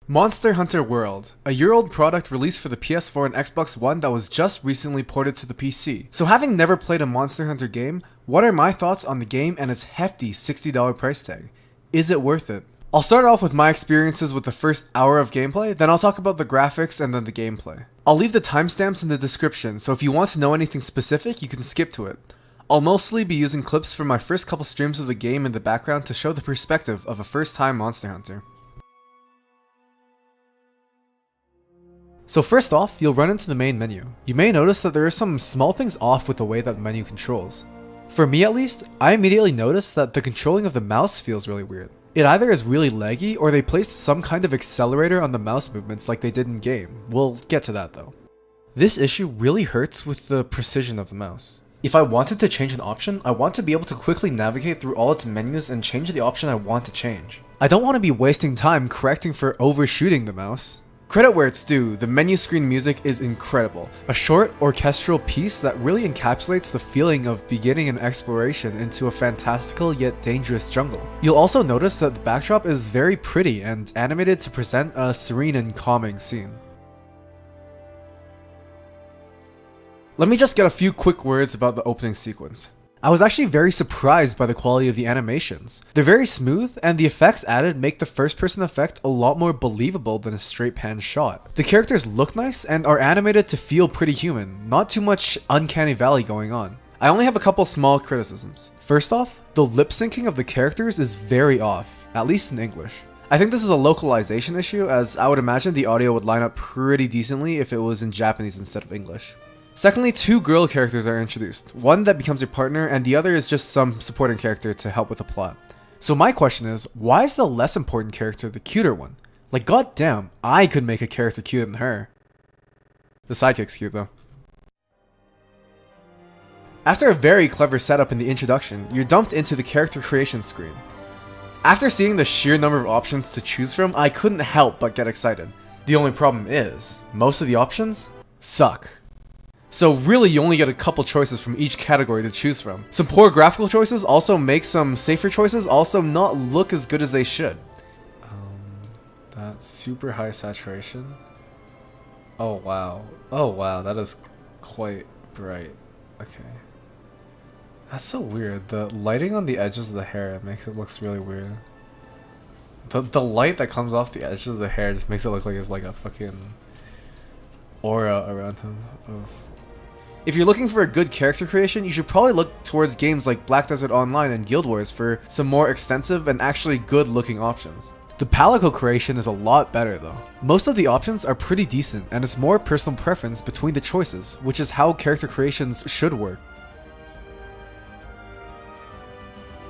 Monster Hunter World, a year-old product released for the PS4 and Xbox One that was just recently ported to the PC. So having never played a Monster Hunter game, what are my thoughts on the game and its hefty $60 price tag? Is it worth it? I'll start off with my experiences with the first hour of gameplay, then I'll talk about the graphics and then the gameplay. I'll leave the timestamps in the description, so if you want to know anything specific, you can skip to it. I'll mostly be using clips from my first couple streams of the game in the background to show the perspective of a first-time Monster Hunter. So first off, you'll run into the main menu. You may notice that there are some small things off with the way that the menu controls. For me at least, I immediately noticed that the controlling of the mouse feels really weird. It either is really laggy or they placed some kind of accelerator on the mouse movements like they did in game. We'll get to that though. This issue really hurts with the precision of the mouse. If I wanted to change an option, I want to be able to quickly navigate through all its menus and change the option I want to change. I don't want to be wasting time correcting for overshooting the mouse. Credit where it's due, the menu screen music is incredible. A short, orchestral piece that really encapsulates the feeling of beginning an exploration into a fantastical yet dangerous jungle. You'll also notice that the backdrop is very pretty and animated to present a serene and calming scene. Let me just get a few quick words about the opening sequence. I was actually very surprised by the quality of the animations. They're very smooth, and the effects added make the first person effect a lot more believable than a straight pan shot. The characters look nice and are animated to feel pretty human, not too much uncanny valley going on. I only have a couple small criticisms. First off, the lip syncing of the characters is very off, at least in English. I think this is a localization issue, as I would imagine the audio would line up pretty decently if it was in Japanese instead of English. Secondly, two girl characters are introduced, one that becomes your partner and the other is just some supporting character to help with the plot. So my question is, why is the less important character the cuter one? Like goddamn, I could make a character cuter than her. The sidekick's cute though. After a very clever setup in the introduction, you're dumped into the character creation screen. After seeing the sheer number of options to choose from, I couldn't help but get excited. The only problem is, most of the options suck. So really you only get a couple choices from each category to choose from. Some poor graphical choices also make some safer choices also not look as good as they should. That's super high saturation. Oh wow, that is quite bright. Okay. That's so weird. The lighting on the edges of the hair makes it look really weird. The light that comes off the edges of the hair just makes it look like it's like a fucking aura around him. Of If you're looking for a good character creation, you should probably look towards games like Black Desert Online and Guild Wars for some more extensive and actually good looking options. The palico creation is a lot better though. Most of the options are pretty decent and it's more personal preference between the choices, which is how character creations should work.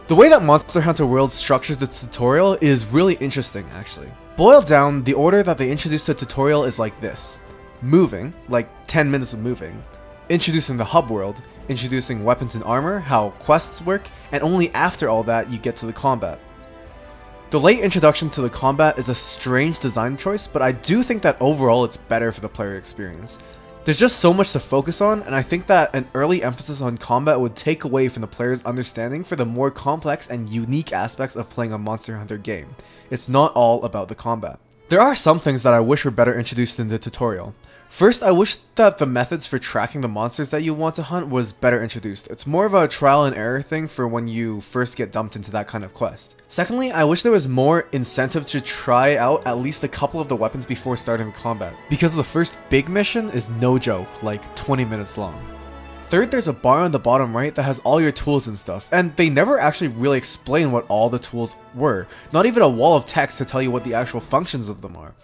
The way that Monster Hunter World structures its tutorial is really interesting actually. Boiled down, the order that they introduce the tutorial is like this. Moving, like 10 minutes of moving. Introducing the hub world, introducing weapons and armor, how quests work, and only after all that you get to the combat. The late introduction to the combat is a strange design choice, but I do think that overall it's better for the player experience. There's just so much to focus on, and I think that an early emphasis on combat would take away from the player's understanding for the more complex and unique aspects of playing a Monster Hunter game. It's not all about the combat. There are some things that I wish were better introduced in the tutorial. First, I wish that the methods for tracking the monsters that you want to hunt was better introduced. It's more of a trial and error thing for when you first get dumped into that kind of quest. Secondly, I wish there was more incentive to try out at least a couple of the weapons before starting combat, because the first big mission is no joke, like 20 minutes long. Third, there's a bar on the bottom right that has all your tools and stuff, and they never actually really explain what all the tools were, not even a wall of text to tell you what the actual functions of them are.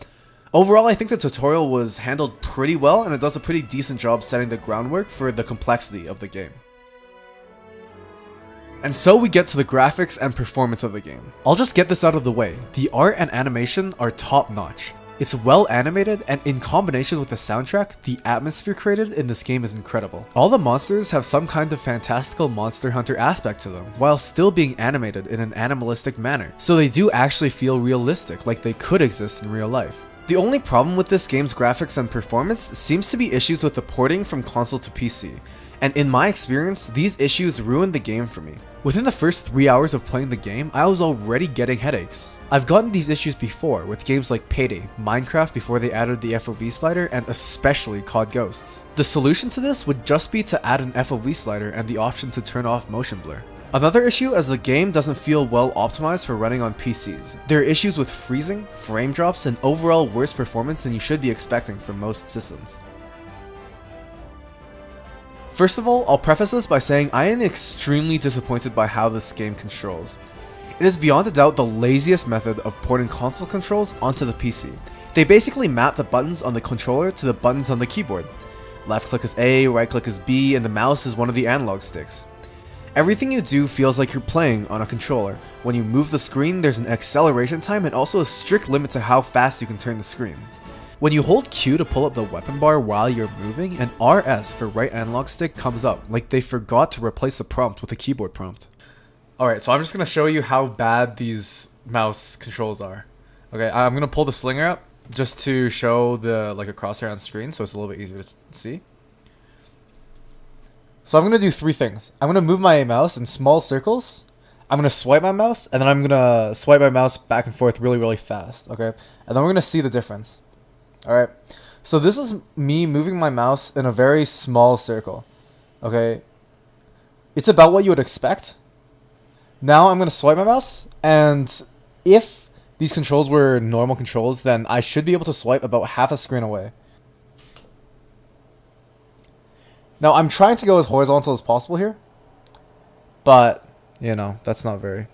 Overall, I think the tutorial was handled pretty well and it does a pretty decent job setting the groundwork for the complexity of the game. And so we get to the graphics and performance of the game. I'll just get this out of the way. The art and animation are top notch. It's well animated, and in combination with the soundtrack, the atmosphere created in this game is incredible. All the monsters have some kind of fantastical Monster Hunter aspect to them, while still being animated in an animalistic manner, so they do actually feel realistic, like they could exist in real life. The only problem with this game's graphics and performance seems to be issues with the porting from console to PC, and in my experience, these issues ruined the game for me. Within the first 3 hours of playing the game, I was already getting headaches. I've gotten these issues before with games like Payday, Minecraft before they added the FOV slider, and especially COD Ghosts. The solution to this would just be to add an FOV slider and the option to turn off motion blur. Another issue is the game doesn't feel well optimized for running on PCs. There are issues with freezing, frame drops, and overall worse performance than you should be expecting from most systems. First of all, I'll preface this by saying I am extremely disappointed by how this game controls. It is beyond a doubt the laziest method of porting console controls onto the PC. They basically map the buttons on the controller to the buttons on the keyboard. Left click is A, right click is B, and the mouse is one of the analog sticks. Everything you do feels like you're playing on a controller. When you move the screen, there's an acceleration time and also a strict limit to how fast you can turn the screen. When you hold Q to pull up the weapon bar while you're moving, an RS for right analog stick comes up, like they forgot to replace the prompt with a keyboard prompt. Alright, so I'm just going to show you how bad these mouse controls are. Okay, I'm going to pull the slinger up just to show the a crosshair on screen so it's a little bit easier to see. So I'm going to do three things. I'm going to move my mouse in small circles. I'm going to swipe my mouse, and then I'm going to swipe my mouse back and forth really, really fast, okay? And then we're going to see the difference. Alright, so this is me moving my mouse in a very small circle, okay? It's about what you would expect. Now I'm going to swipe my mouse, and if these controls were normal controls, then I should be able to swipe about half a screen away. Now, I'm trying to go as horizontal as possible here, but, you know, that's not very.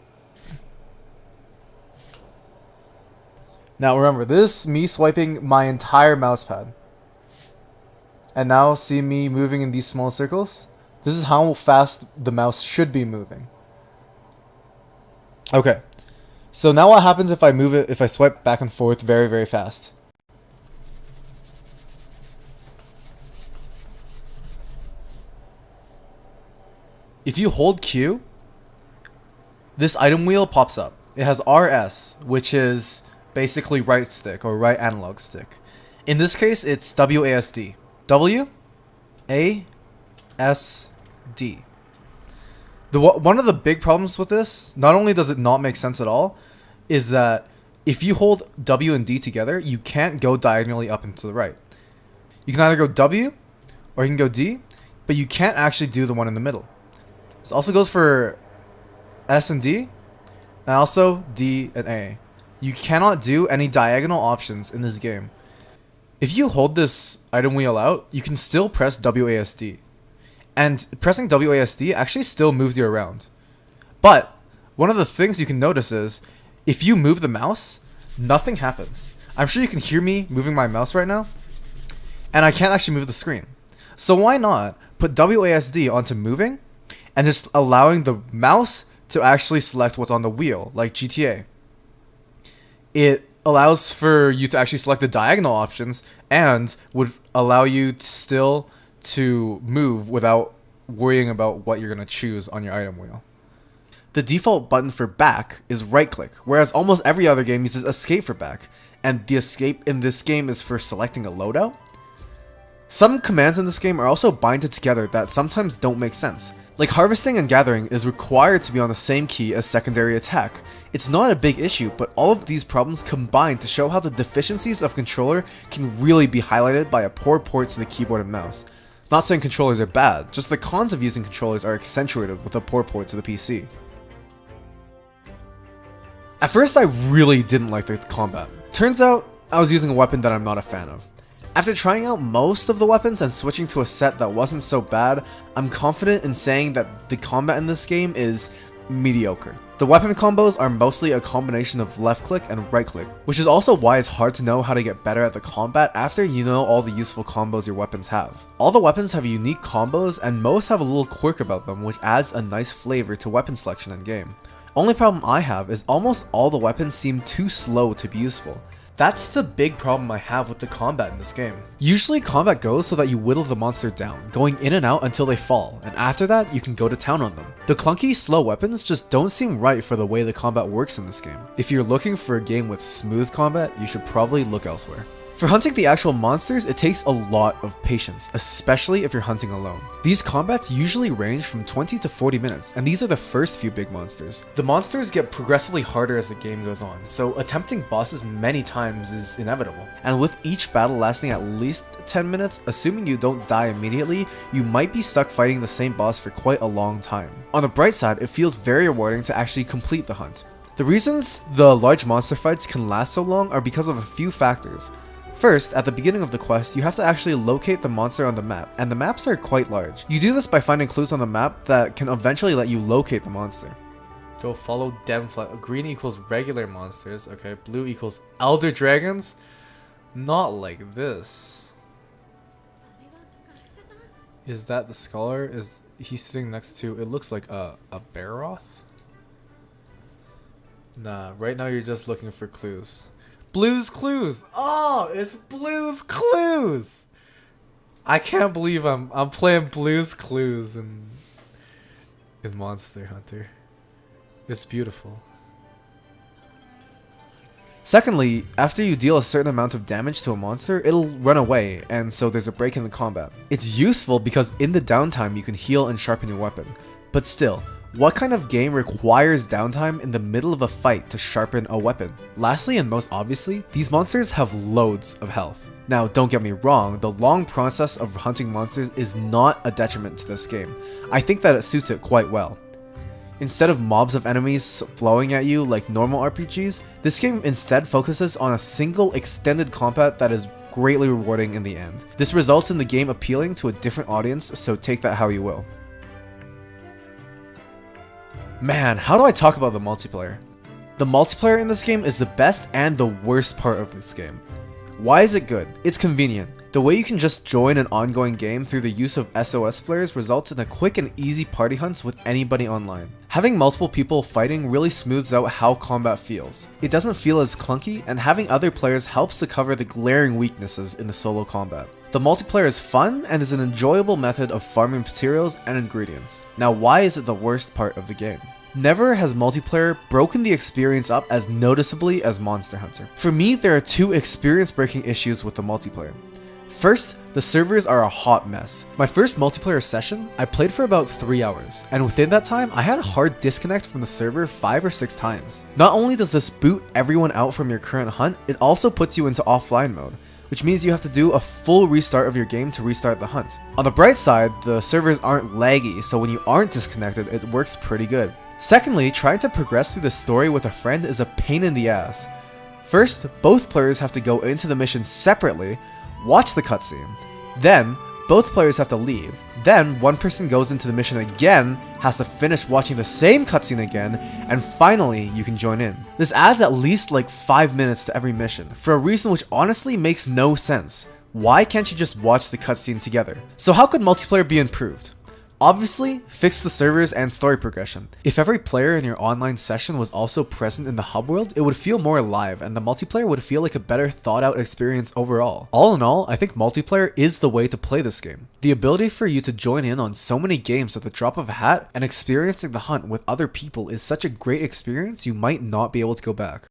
Now, remember, this is me swiping my entire mouse pad. And now, see me moving in these small circles? This is how fast the mouse should be moving. Okay, so now what happens if I move it, if I swipe back and forth very, very fast? If you hold Q, this item wheel pops up. It has RS, which is basically right stick or right analog stick. In this case, it's WASD. WASD. One of the big problems with this, not only does it not make sense at all, is that if you hold W and D together, you can't go diagonally up and to the right. You can either go W or you can go D, but you can't actually do the one in the middle. This also goes for S and D, and also D and A. You cannot do any diagonal options in this game. If you hold this item wheel out, you can still press WASD. And pressing WASD actually still moves you around. But one of the things you can notice is, if you move the mouse, nothing happens. I'm sure you can hear me moving my mouse right now, and I can't actually move the screen. So why not put WASD onto moving, and just allowing the mouse to actually select what's on the wheel, like GTA. It allows for you to actually select the diagonal options and would allow you to move without worrying about what you're going to choose on your item wheel. The default button for back is right click, whereas almost every other game uses escape for back, and the escape in this game is for selecting a loadout. Some commands in this game are also binded together that sometimes don't make sense. Like harvesting and gathering is required to be on the same key as secondary attack. It's not a big issue, but all of these problems combine to show how the deficiencies of controller can really be highlighted by a poor port to the keyboard and mouse. Not saying controllers are bad, just the cons of using controllers are accentuated with a poor port to the PC. At first I really didn't like the combat. Turns out I was using a weapon that I'm not a fan of. After trying out most of the weapons and switching to a set that wasn't so bad, I'm confident in saying that the combat in this game is mediocre. The weapon combos are mostly a combination of left click and right click, which is also why it's hard to know how to get better at the combat after you know all the useful combos your weapons have. All the weapons have unique combos and most have a little quirk about them which adds a nice flavor to weapon selection in game. Only problem I have is almost all the weapons seem too slow to be useful. That's the big problem I have with the combat in this game. Usually combat goes so that you whittle the monster down, going in and out until they fall, and after that you can go to town on them. The clunky, slow weapons just don't seem right for the way the combat works in this game. If you're looking for a game with smooth combat, you should probably look elsewhere. For hunting the actual monsters, it takes a lot of patience, especially if you're hunting alone. These combats usually range from 20 to 40 minutes, and these are the first few big monsters. The monsters get progressively harder as the game goes on, so attempting bosses many times is inevitable. And with each battle lasting at least 10 minutes, assuming you don't die immediately, you might be stuck fighting the same boss for quite a long time. On the bright side, it feels very rewarding to actually complete the hunt. The reasons the large monster fights can last so long are because of a few factors. First, at the beginning of the quest, you have to actually locate the monster on the map, and the maps are quite large. You do this by finding clues on the map that can eventually let you locate the monster. Go follow Demflat. Green equals regular monsters, okay. Blue equals elder dragons. Not like this. Is that the scholar? Is he sitting next to, it looks like a Baroth? Nah, right now you're just looking for clues. Blue's Clues! Oh, it's Blue's Clues! I can't believe I'm playing Blue's Clues in Monster Hunter. It's beautiful. Secondly, after you deal a certain amount of damage to a monster, it'll run away, and so there's a break in the combat. It's useful because in the downtime you can heal and sharpen your weapon. But still, what kind of game requires downtime in the middle of a fight to sharpen a weapon? Lastly, and most obviously, these monsters have loads of health. Now, don't get me wrong, the long process of hunting monsters is not a detriment to this game. I think that it suits it quite well. Instead of mobs of enemies flowing at you like normal RPGs, this game instead focuses on a single extended combat that is greatly rewarding in the end. This results in the game appealing to a different audience, so take that how you will. Man, how do I talk about the multiplayer? The multiplayer in this game is the best and the worst part of this game. Why is it good? It's convenient. The way you can just join an ongoing game through the use of SOS flares results in a quick and easy party hunts with anybody online. Having multiple people fighting really smooths out how combat feels. It doesn't feel as clunky, and having other players helps to cover the glaring weaknesses in the solo combat. The multiplayer is fun and is an enjoyable method of farming materials and ingredients. Now, why is it the worst part of the game? Never has multiplayer broken the experience up as noticeably as Monster Hunter. For me, there are two experience-breaking issues with the multiplayer. First, the servers are a hot mess. My first multiplayer session, I played for about 3 hours, and within that time, I had a hard disconnect from the server 5 or 6 times. Not only does this boot everyone out from your current hunt, it also puts you into offline mode, which means you have to do a full restart of your game to restart the hunt. On the bright side, the servers aren't laggy, so when you aren't disconnected, it works pretty good. Secondly, trying to progress through the story with a friend is a pain in the ass. First, both players have to go into the mission separately, watch the cutscene. Then, both players have to leave. Then, one person goes into the mission again, has to finish watching the same cutscene again, and finally, you can join in. This adds at least like 5 minutes to every mission, for a reason which honestly makes no sense. Why can't you just watch the cutscene together? So how could multiplayer be improved? Obviously, fix the servers and story progression. If every player in your online session was also present in the hub world, it would feel more alive and the multiplayer would feel like a better thought out experience overall. All in all, I think multiplayer is the way to play this game. The ability for you to join in on so many games at the drop of a hat and experiencing the hunt with other people is such a great experience you might not be able to go back.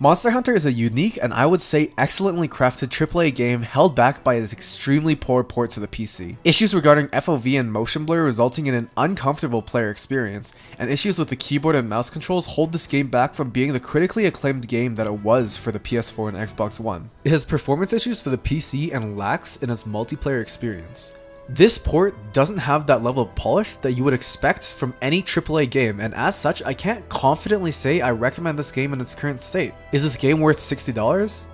Monster Hunter is a unique and I would say excellently crafted AAA game held back by its extremely poor port to the PC. Issues regarding FOV and motion blur resulting in an uncomfortable player experience, and issues with the keyboard and mouse controls hold this game back from being the critically acclaimed game that it was for the PS4 and Xbox One. It has performance issues for the PC and lacks in its multiplayer experience. This port doesn't have that level of polish that you would expect from any AAA game, and as such, I can't confidently say I recommend this game in its current state. Is this game worth $60?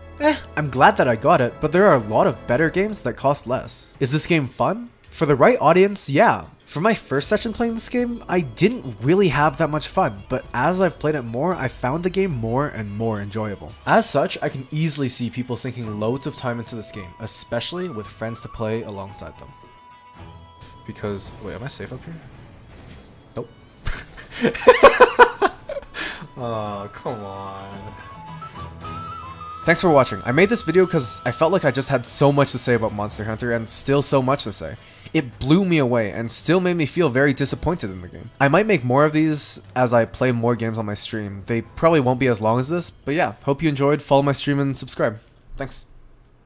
I'm glad that I got it, but there are a lot of better games that cost less. Is this game fun? For the right audience, yeah. For my first session playing this game, I didn't really have that much fun, but as I've played it more, I found the game more and more enjoyable. As such, I can easily see people sinking loads of time into this game, especially with friends to play alongside them. Because, wait, am I safe up here? Nope. Oh, come on. Thanks for watching. I made this video because I felt like I just had so much to say about Monster Hunter and still so much to say. It blew me away and still made me feel very disappointed in the game. I might make more of these as I play more games on my stream. They probably won't be as long as this, but yeah, hope you enjoyed, follow my stream and subscribe. Thanks.